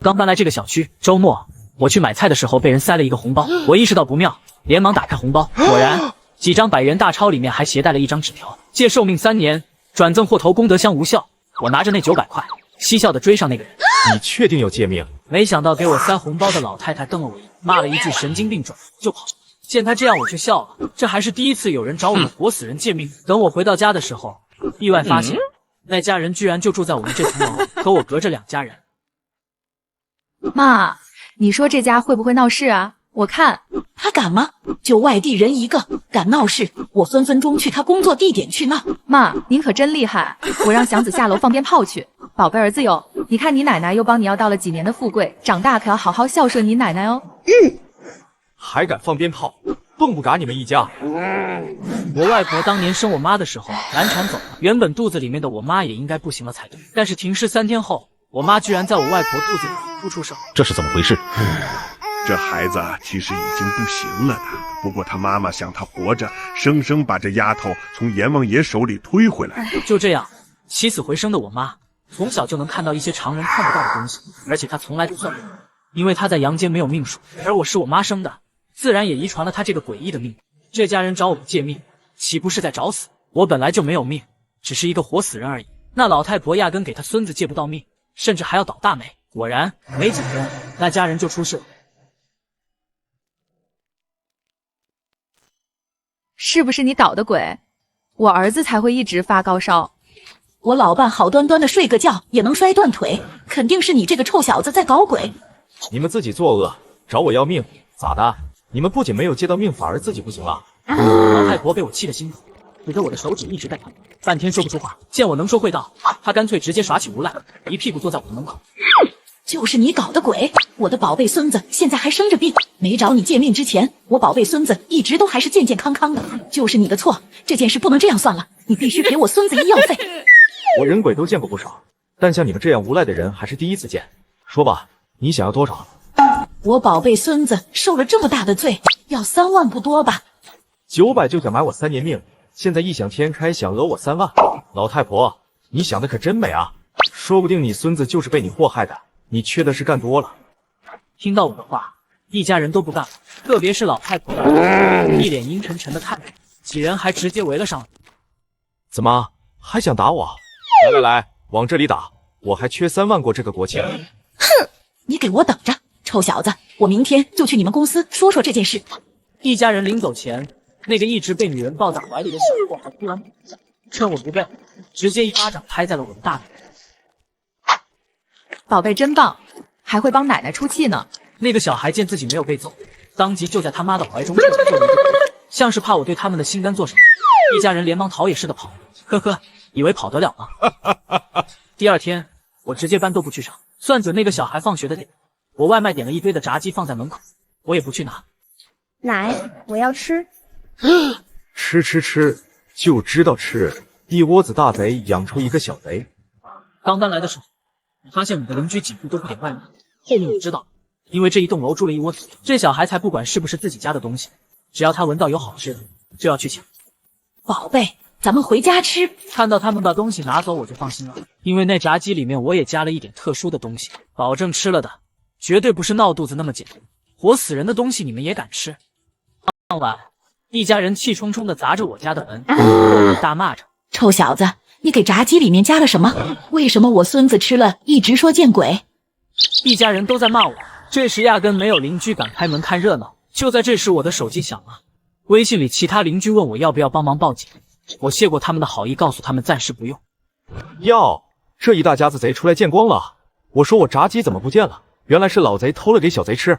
刚搬来这个小区，周末我去买菜的时候被人塞了一个红包，我意识到不妙，连忙打开红包，果然几张100元大钞里面还携带了一张纸条，借寿命3年，转赠货头功德箱无效。我拿着那900块，嬉笑的追上那个人。你确定要借命？没想到给我塞红包的老太太瞪了我一眼，骂了一句神经病，转就跑。见他这样我却笑了，这还是第一次有人找我们活死人借命。等我回到家的时候，意外发现那家人居然就住在我们这层楼，和我隔着2家人。妈，你说这家会不会闹事啊？我看他敢吗？就外地人一个，敢闹事，我分分钟去他工作地点去闹。妈，您可真厉害！我让祥子下楼放鞭炮去。宝贝儿子哟，你看你奶奶又帮你要到了几年的富贵，长大可要好好孝顺你奶奶哦。还敢放鞭炮，蹦不嘎你们一家！我外婆当年生我妈的时候难产走了，原本肚子里面的我妈也应该不行了才对，但是停尸3天后，我妈居然在我外婆肚子里孵出生，这是怎么回事？这孩子其实已经不行了的，不过他妈妈想他活着，生生把这丫头从阎王爷手里推回来。就这样，起死回生的我妈，从小就能看到一些常人看不到的东西，而且她从来都算不准，因为她在阳间没有命数，而我是我妈生的，自然也遗传了她这个诡异的命。这家人找我们借命，岂不是在找死？我本来就没有命，只是一个活死人而已。那老太婆压根给她孙子借不到命，甚至还要倒大霉。果然，没几天，那家人就出事了。是不是你捣的鬼？我儿子才会一直发高烧。我老伴好端端的睡个觉也能摔断腿，肯定是你这个臭小子在搞鬼。你们自己作恶，找我要命，咋的？你们不仅没有借到命，反而自己不行了？老太婆被我气得心疼，指着我的手指一直在弹，半天说不出话。见我能说会道，她干脆直接耍起无赖，一屁股坐在我的门口。就是你搞的鬼！我的宝贝孙子现在还生着病，没找你借命之前，我宝贝孙子一直都还是健健康康的。就是你的错，这件事不能这样算了，你必须给我孙子医药费。我人鬼都见过不少，但像你们这样无赖的人还是第一次见。说吧，你想要多少？我宝贝孙子受了这么大的罪，要3万不多吧？900就想买我3年命，现在异想天开想讹我3万。老太婆，你想的可真美啊！说不定你孙子就是被你祸害的。你缺的是干多了。听到我的话，一家人都不干了，特别是老太婆，一脸阴沉沉的态度，几人还直接围了上来。怎么还想打我？来来来，往这里打！我还缺3万过这个国庆。哼，你给我等着，臭小子！我明天就去你们公司说说这件事。一家人临走前，那个一直被女人抱在怀里的小货还突然不见，趁我不备，直接一巴掌拍在了我的大腿。宝贝真棒，还会帮奶奶出气呢。那个小孩见自己没有被揍，当即就在他妈的怀中做了一个像是怕我对他们的心肝做什么。一家人连忙逃也似的跑，呵呵，以为跑得了吗？第二天，我直接班都不去上，算准那个小孩放学的点，我外卖点了一堆的炸鸡放在门口，我也不去拿。奶，我要吃。吃，就知道吃。一窝子大贼养出一个小贼。刚搬来的时候，我发现我们的邻居几乎都不点外卖，后面我知道，因为这一栋楼住了一窝子，这小孩才不管是不是自己家的东西，只要他闻到有好吃的，就要去抢。宝贝，咱们回家吃。看到他们把东西拿走，我就放心了，因为那炸鸡里面我也加了一点特殊的东西，保证吃了的绝对不是闹肚子那么简单，活死人的东西你们也敢吃？傍晚，一家人气冲冲地砸着我家的门，大骂着：“臭小子，你给炸鸡里面加了什么？为什么我孙子吃了一直说见鬼？”一家人都在骂我。这时压根没有邻居敢开门看热闹。就在这时，我的手机响了，微信里其他邻居问我要不要帮忙报警，我谢过他们的好意，告诉他们暂时不用。哟，这一大家子贼出来见光了！我说我炸鸡怎么不见了？原来是老贼偷了给小贼吃。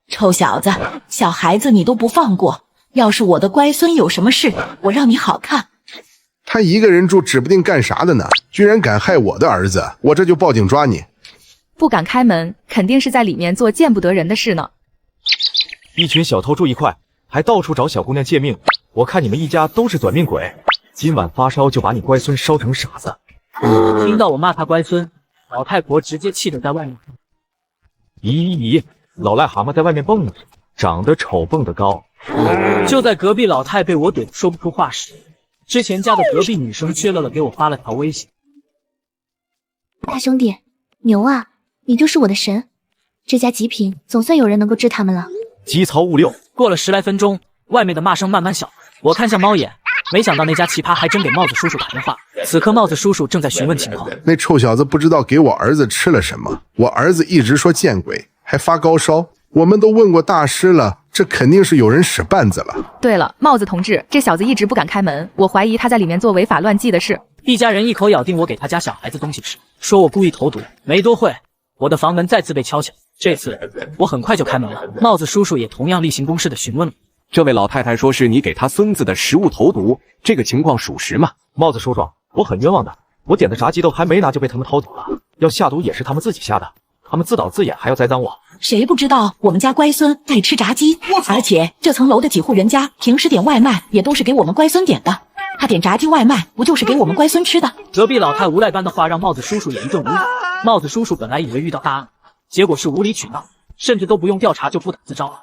臭小子，小孩子你都不放过，要是我的乖孙有什么事，我让你好看。他一个人住，指不定干啥的呢，居然敢害我的儿子，我这就报警抓你。不敢开门，肯定是在里面做见不得人的事呢。一群小偷住一块，还到处找小姑娘借命，我看你们一家都是短命鬼。今晚发烧就把你乖孙烧成傻子。听到我骂他乖孙，老太婆直接气得在外面。咦，老癞蛤蟆在外面蹦呢，长得丑蹦得高。就在隔壁老太被我怼得说不出话时，之前家的隔壁女生撅了了给我发了条微信：大兄弟，牛啊！你就是我的神。这家极品总算有人能够治他们了。机槽物六。过了10来分钟，外面的骂声慢慢小，我看向猫眼，没想到那家奇葩还真给帽子叔叔打电话。此刻帽子叔叔正在询问情况。那臭小子不知道给我儿子吃了什么，我儿子一直说见鬼，还发高烧。我们都问过大师了，这肯定是有人使绊子了。对了，帽子同志，这小子一直不敢开门，我怀疑他在里面做违法乱纪的事。一家人一口咬定我给他家小孩子东西吃，说我故意投毒。没多会，我的房门再次被敲响。这次我很快就开门了，帽子叔叔也同样例行公事的询问了。这位老太太说是你给她孙子的食物投毒，这个情况属实吗？帽子叔叔，我很冤枉的，我点的炸鸡都还没拿就被他们偷走了。要下毒也是他们自己下的，他们自导自演还要栽赃我。谁不知道我们家乖孙爱吃炸鸡？而且这层楼的几户人家平时点外卖也都是给我们乖孙点的。他点炸鸡外卖不就是给我们乖孙吃的？隔壁老太无赖般的话让帽子叔叔也一顿无语。帽子叔叔本来以为遇到大案，结果是无理取闹，甚至都不用调查就不打自招了。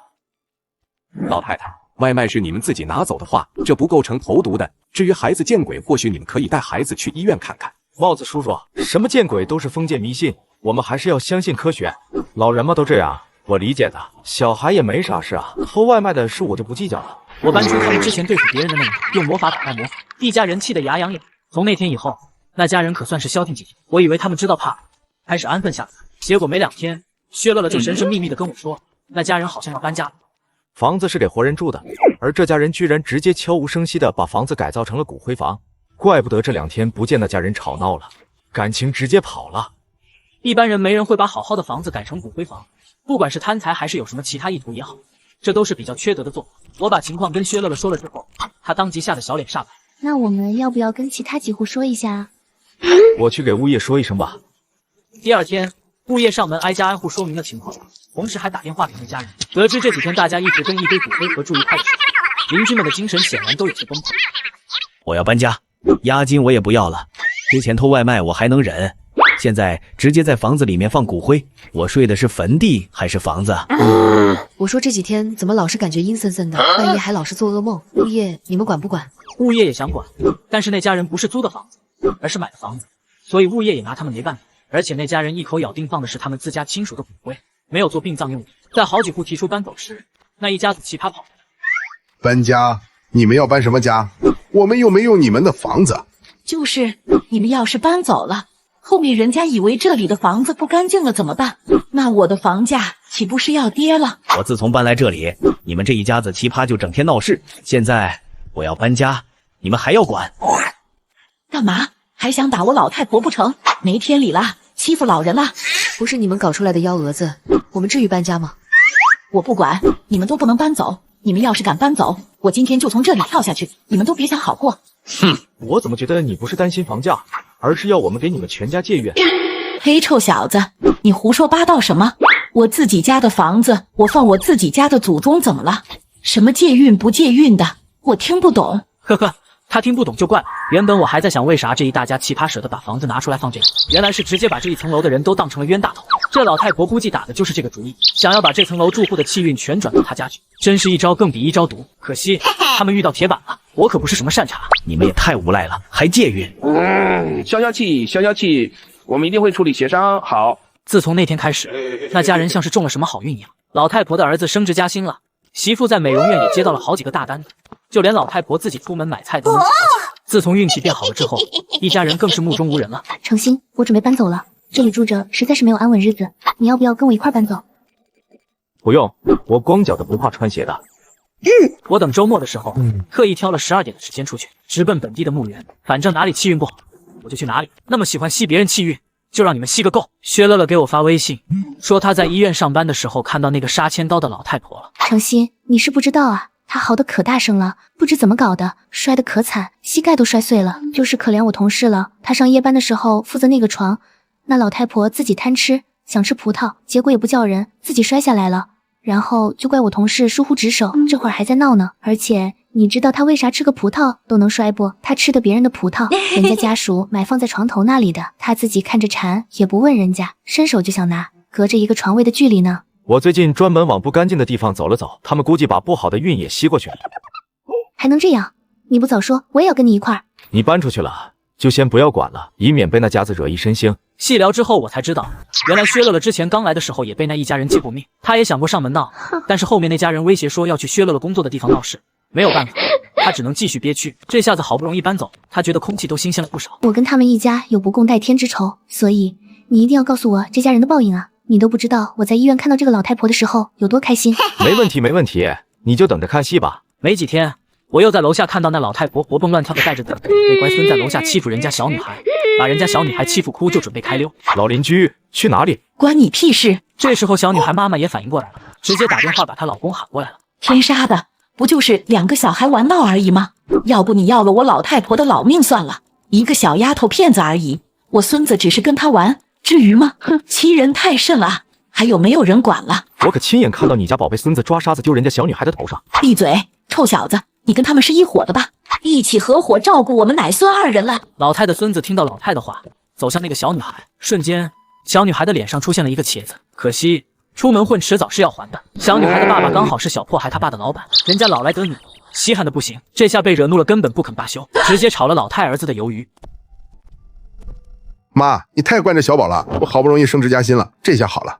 老太太，外卖是你们自己拿走的话，这不构成投毒的。至于孩子见鬼，或许你们可以带孩子去医院看看。帽子叔叔，什么见鬼都是封建迷信，我们还是要相信科学。老人嘛都这样，我理解的。小孩也没啥事啊，偷外卖的事我就不计较了。我搬出他们之前对付别人的那个用魔法打败魔法，一家人气得牙痒痒。从那天以后，那家人可算是消停几天。我以为他们知道怕，开始安分下来。结果没2天，薛乐乐就神神秘秘的跟我说，那家人好像要搬家了。房子是给活人住的，而这家人居然直接悄无声息的把房子改造成了骨灰房，怪不得这2天不见那家人吵闹了，感情直接跑了。一般人没人会把好好的房子改成骨灰房，不管是贪财还是有什么其他意图也好，这都是比较缺德的做法。我把情况跟薛乐乐说了之后，他当即吓得小脸煞白。那我们要不要跟其他几户说一下啊？我去给物业说一声吧。第2天，物业上门挨家挨户说明了情况，同时还打电话给那家人，得知这几天大家一直跟一堆骨灰盒住一块的事，邻居们的精神显然都有些崩溃。我要搬家，押金我也不要了。之前偷外卖我还能忍，现在直接在房子里面放骨灰，我睡的是坟地还是房子？我说这几天怎么老是感觉阴森森的，半夜还老是做噩梦。物业你们管不管？物业也想管，但是那家人不是租的房子，而是买的房子，所以物业也拿他们没办法。而且那家人一口咬定放的是他们自家亲属的骨灰，没有做殡葬用途。在好几户提出搬走时，那一家子奇葩跑了。搬家？你们要搬什么家？我们又没用你们的房子。就是你们要是搬走了，后面人家以为这里的房子不干净了怎么办？那我的房价岂不是要跌了？我自从搬来这里，你们这一家子奇葩就整天闹事，现在我要搬家，你们还要管？干嘛？还想打我老太婆不成？没天理了，欺负老人了！不是你们搞出来的幺蛾子，我们至于搬家吗？我不管，你们都不能搬走。你们要是敢搬走，我今天就从这里跳下去，你们都别想好过。哼，我怎么觉得你不是担心房价，而是要我们给你们全家借运？黑臭小子，你胡说八道什么？我自己家的房子，我放我自己家的祖宗怎么了？什么借运不借运的，我听不懂。呵呵，他听不懂就怪了。原本我还在想，为啥这一大家奇葩舍得把房子拿出来放这里，原来是直接把这一层楼的人都当成了冤大头。这老太婆估计打的就是这个主意，想要把这层楼住户的气运全转到她家去，真是一招更比一招毒。可惜他们遇到铁板了，我可不是什么善茬。你们也太无赖了，还借运？消消气，消消气，我们一定会处理协商好。自从那天开始，那家人像是中了什么好运一样，老太婆的儿子升职加薪了，媳妇在美容院也接到了好几个大单子，就连老太婆自己出门买菜都能挤到钱。自从运气变好了之后，一家人更是目中无人了。程心，我准备搬走了，这里住着实在是没有安稳日子，你要不要跟我一块搬走？不用，我光脚的不怕穿鞋的。我等周末的时候，特意挑了12点的时间出去，直奔本地的墓园，反正哪里气运不好，我就去哪里。那么喜欢吸别人气运，就让你们吸个够。薛乐乐给我发微信，说他在医院上班的时候看到那个杀千刀的老太婆了。程心，你是不知道啊，她嚎得可大声了，不知怎么搞的，摔得可惨，膝盖都摔碎了。就是可怜我同事了，他上夜班的时候负责那个床，那老太婆自己贪吃，想吃葡萄，结果也不叫人，自己摔下来了。然后就怪我同事疏忽职守，这会儿还在闹呢。而且你知道他为啥吃个葡萄都能摔不？他吃的别人的葡萄，人家家属买放在床头那里的，他自己看着馋，也不问人家，伸手就想拿，隔着一个床位的距离呢。我最近专门往不干净的地方走了走，他们估计把不好的运也吸过去了。还能这样？你不早说，我也要跟你一块儿。你搬出去了，就先不要管了，以免被那家子惹一身腥。细聊之后，我才知道，原来薛乐乐之前刚来的时候也被那一家人借过命。他也想过上门闹，但是后面那家人威胁说要去薛乐乐工作的地方闹事，没有办法，他只能继续憋屈。这下子好不容易搬走，他觉得空气都新鲜了不少。我跟他们一家有不共戴天之仇，所以你一定要告诉我这家人的报应啊！你都不知道我在医院看到这个老太婆的时候有多开心。没问题，没问题，你就等着看戏吧。没几天，我又在楼下看到那老太婆活蹦乱跳的带着自己被乖孙在楼下欺负人家小女孩，把人家小女孩欺负哭，就准备开溜。老邻居去哪里？关你屁事！这时候小女孩妈妈也反应过来了，直接打电话把她老公喊过来了。天杀的，不就是2个小孩玩闹而已吗？要不你要了我老太婆的老命算了，一个小丫头片子而已，我孙子只是跟她玩，至于吗？哼，欺人太甚了！还有没有人管了？我可亲眼看到你家宝贝孙子抓沙子丢人家小女孩的头上。闭嘴，臭小子！你跟他们是一伙的吧？一起合伙照顾我们奶孙2人了。老太的孙子听到老太的话，走向那个小女孩，瞬间，小女孩的脸上出现了一个茄子。可惜出门混迟早是要还的。小女孩的爸爸刚好是小破孩他爸的老板，人家老来得女，稀罕的不行。这下被惹怒了，根本不肯罢休，直接炒了老太儿子的鱿鱼。妈，你太惯着小宝了，我好不容易升职加薪了，这下好了。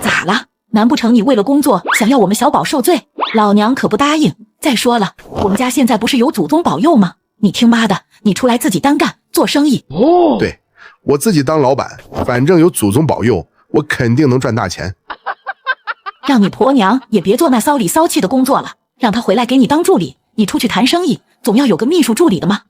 咋了？难不成你为了工作想要我们小宝受罪？老娘可不答应。再说了，我们家现在不是有祖宗保佑吗？你听妈的，你出来自己单干做生意。对，我自己当老板，反正有祖宗保佑，我肯定能赚大钱。让你婆娘也别做那骚里骚气的工作了，让她回来给你当助理。你出去谈生意，总要有个秘书助理的嘛。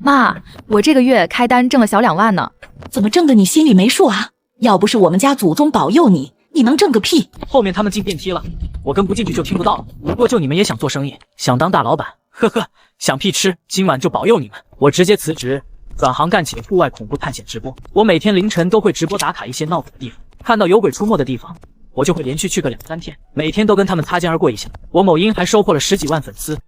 妈，我这个月开单挣了小2万呢。怎么挣的你心里没数啊？要不是我们家祖宗保佑你，你能挣个屁？后面他们进电梯了，我跟不进去就听不到了。不过就你们也想做生意，想当大老板，呵呵，想屁吃！今晚就保佑你们！我直接辞职，转行干起了户外恐怖探险直播。我每天凌晨都会直播打卡一些闹鬼的地方，看到有鬼出没的地方，我就会连续去个2、3天，每天都跟他们擦肩而过一下。我某音还收获了10几万粉丝。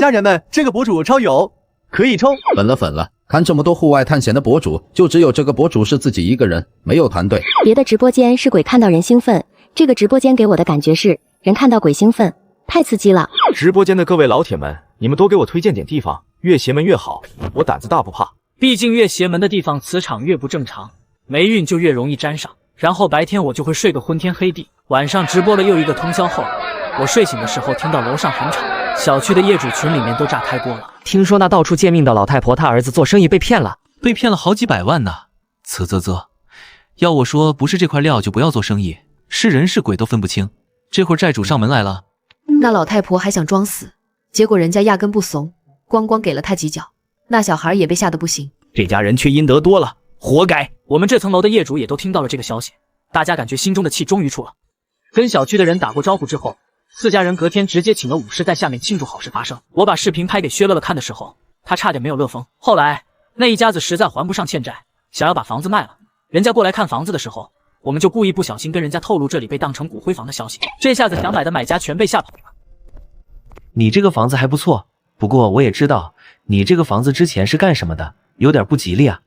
家人们，这个博主超有，可以抽。粉了，看这么多户外探险的博主，就只有这个博主是自己一个人，没有团队。别的直播间是鬼看到人兴奋，这个直播间给我的感觉是人看到鬼兴奋，太刺激了。直播间的各位老铁们，你们多给我推荐点地方，越邪门越好，我胆子大不怕。毕竟越邪门的地方磁场越不正常，霉运就越容易沾上。然后白天我就会睡个昏天黑地，晚上直播了又一个通宵后，我睡醒的时候听到楼上很吵，小区的业主群里面都炸开锅了。听说那到处借命的老太婆她儿子做生意被骗了，被骗了好几百万呢。要我说不是这块料就不要做生意，是人是鬼都分不清。这会儿债主上门来了，那老太婆还想装死，结果人家压根不怂，咣咣给了她几脚，那小孩也被吓得不行。这家人却阴德多了，活该。我们这层楼的业主也都听到了这个消息，大家感觉心中的气终于出了。跟小区的人打过招呼之后，4家人隔天直接请了武士在下面庆祝好事发生。我把视频拍给薛乐乐看的时候，他差点没有乐疯。后来那一家子实在还不上欠债，想要把房子卖了。人家过来看房子的时候，我们就故意不小心跟人家透露这里被当成骨灰房的消息，这下子想买的买家全被吓跑了。你这个房子还不错，不过我也知道你这个房子之前是干什么的，有点不吉利啊。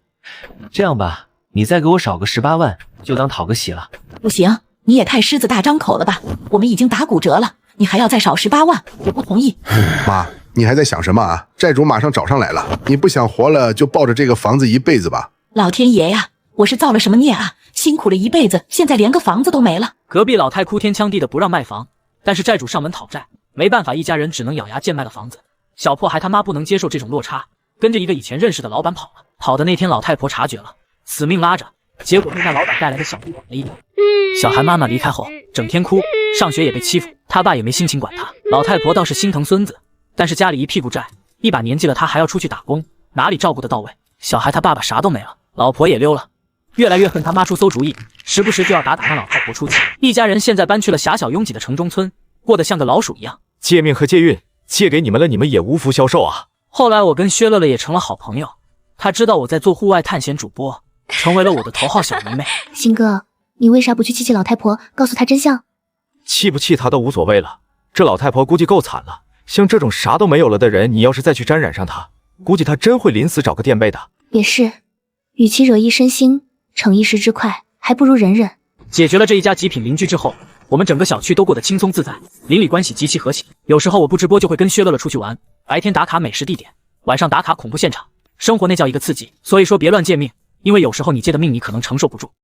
这样吧，你再给我少个18万，就当讨个喜了。不行，你也太狮子大张口了吧？我们已经打骨折了，你还要再少18万，我不同意。妈，你还在想什么啊？债主马上找上来了，你不想活了就抱着这个房子一辈子吧。老天爷呀，我是造了什么孽啊？辛苦了一辈子，现在连个房子都没了。隔壁老太哭天抢地的不让卖房，但是债主上门讨债，没办法，一家人只能咬牙贱卖了房子。小破孩他妈不能接受这种落差，跟着一个以前认识的老板跑了。跑的那天老太婆察觉了，死命拉着，结果被那老板带来的小弟管了一顿。小孩妈妈离开后整天哭，上学也被欺负，他爸也没心情管他。老太婆倒是心疼孙子，但是家里一屁股债，一把年纪了他还要出去打工，哪里照顾得到位？小孩他爸爸啥都没了，老婆也溜了，越来越恨他妈出馊主意，时不时就要打那老太婆出气。一家人现在搬去了狭小拥挤的城中村，过得像个老鼠一样。借命和借运借给你们了，你们也无福消受啊。后来我跟薛乐乐也成了好朋友，他知道我在做户外探险主播，成为了我的头号小迷妹。鑫哥，你为啥不去气气老太婆，告诉她真相？气不气她都无所谓了，这老太婆估计够惨了。像这种啥都没有了的人，你要是再去沾染上她，估计她真会临死找个垫背的。也是，与其惹一身腥，逞一时之快，还不如忍忍。解决了这一家极品邻居之后，我们整个小区都过得轻松自在，邻里关系极其和谐。有时候我不直播就会跟薛乐乐出去玩，白天打卡美食地点，晚上打卡恐怖现场。生活那叫一个刺激。所以说别乱借命，因为有时候你借的命你可能承受不住。